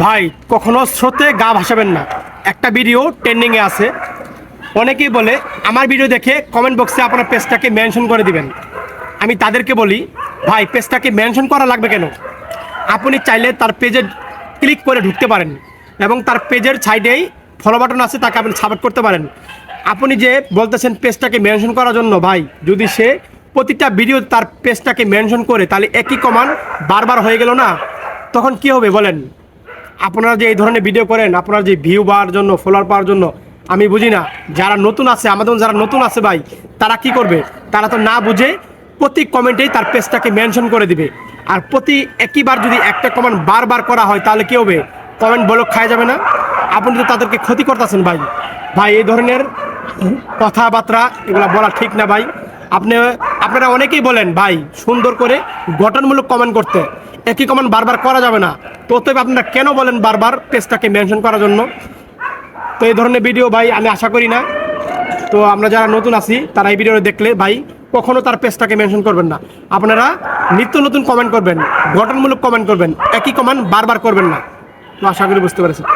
ভাই কখনো স্রোতে গা ভাসাবেন না। একটা ভিডিও ট্রেন্ডিংয়ে আছে, অনেকেই বলে আমার ভিডিও দেখে কমেন্ট বক্সে আপনার পেজটাকে মেনশন করে দিবেন। আমি তাদেরকে বলি, ভাই পেজটাকে মেনশন করা লাগবে কেন? আপনি চাইলে তার পেজে ক্লিক করে ঢুকতে পারেন এবং তার পেজের সাইডেই ফলো বাটন আছে, তাকে আপনি সাপোর্ট করতে পারেন। আপনি যে বলতেছেন পেজটাকে মেনশন করার জন্য, ভাই যদি সে প্রতিটা ভিডিও তার পেজটাকে মেনশন করে তাহলে একই কমান্ড বারবার হয়ে গেল না, তখন কি হবে বলেন? আপনারা যে এই ধরনের ভিডিও করেন, আপনারা যে ভিউ পাওয়ার জন্য, ফলোয়ার পাওয়ার জন্য, আমি বুঝি না। যারা নতুন আছে, আমাদের যারা নতুন আছে ভাই, তারা কি করবে? তারা তো না বুঝে প্রতি কমেন্টেই তার পেজটাকে মেনশন করে দিবে। আর প্রতি একইবার যদি একটা কমেন্ট বারবার করা হয় তাহলে কি হবে? কমেন্ট ব্লক খাওয়া যাবে না? আপনি তো তাদেরকে ক্ষতি করতেছেন ভাই। ভাই এই ধরনের কথাবার্তা এগুলো বলা ঠিক না ভাই। আপনারা অনেকেই বলেন ভাই সুন্দর করে গঠনমূলক কমেন্ট করতে, একই কমেন্ট বারবার করা যাবে না। তো অতএব আপনারা কেন বলেন বারবার পেজটাকে মেনশন করার জন্য? তো এই ধরনের ভিডিও ভাই আমি আশা করি না। তো আমরা যারা নতুন আছি তারা এই ভিডিও দেখলে ভাই কখনো তার পেজটাকে মেনশন করবেন না। আপনারা নিত্য নতুন কমেন্ট করবেন, গঠনমূলক কমেন্ট করবেন, একই কমেন্ট বারবার করবেন না। তো আশা করি বুঝতে পেরেছেন।